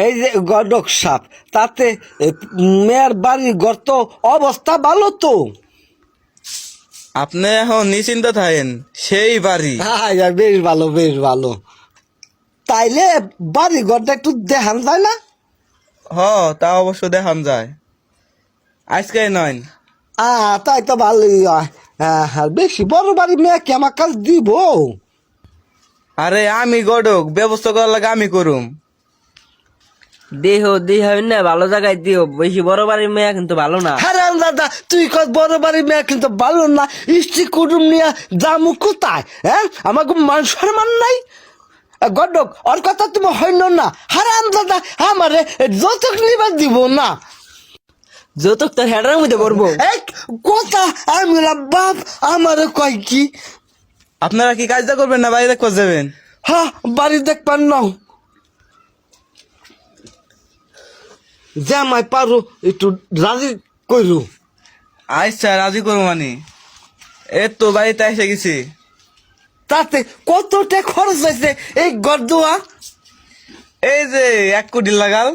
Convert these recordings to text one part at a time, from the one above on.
এই যে গডক সাপ তাতে মেয়ের বাড়ির ঘর তো অবস্থা ভালো তো। আপনি এখন নিশ্চিন্ত থাকেন, সেই বাড়ি। হ্যাঁ বেশ ভালো বেশ ভালো। তাইলে বাড়ি ঘরটা একটু দেখান যায় না? হ, তা অবশ্য দেখান যায়, আজকে নয়। তাই তো ভালোই হয়। হ্যাঁ বেশি বড় বাড়ি মেয়ে কি আমার কাছে দিব? আরে আমি গডক, ব্যবস্থা করার লাগে আমি করুম। দেহ হবে না, ভালো জায়গায় দিও। বেশি বড় বাড়ির মেয়ে কিন্তু ভালো না। হ্যাঁ দাদা তুই কত বড় বাড়ি মেয়ে কিন্তু ভালো না। স্ত্রী কুটুম নিয়ে যামু কোথায়? হ্যাঁ আমাকে মান সম্মান নাই। গডক ওর কথা তুমি হইল না। হারাম দাদা আমারে যৌতুক নিবার দিব না। যৌতুক তোর হেডার মধ্যে পড়বো। এক কথা আমি বাপ আমারে কয় কি? আপনারা কি কাজটা করবেন না বাইরে দেখতে যাবেন? হ্যাঁ বাড়ি দেখবার নাও। জামাই পারো একটু রাজি করু। আচ্ছা, রাজি করবো মানে। এই তো বাড়িতে এসে গেছি। তাতে কতটা খরচ হয়েছে এই গরদুয়া? এই যে 1 কোটি লাগাল।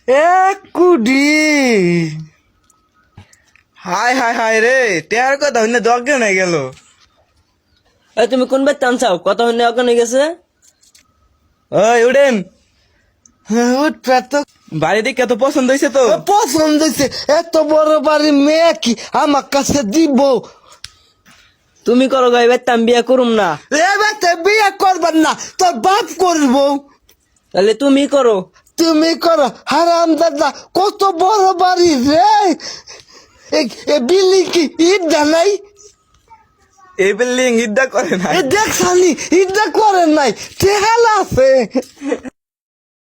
1 কোটি? হাই হাই হাই রে, টেয়ার কথা হইলে দগ্গে নাই গেল। তুমি কোন বাড়িতে আনছাও? কত হইনে অজ্ঞান হয়ে গেছে। ওই উঠেন, উঠবে তো। বাড়ি দেখে তো পছন্দ হয়েছে তো? পছন্দ হয়েছে। এত বড় বাড়ি মেয়ে কি আমার কাছে দিব? তুমি করো গো, এবার আমি বিয়ে করুম না। এবার বিয়ে করবার না, তোর বাপ করবো। তাহলে তুমি করো। তুমি করো। হারাম দাদা কত বড় বাড়ি রে। বিল্ডিং কি ইট জানাই? এই বিল্ডিং ইদ্যা করে না। দেখছানি ইটা করেন নাই, টেহাল আছে।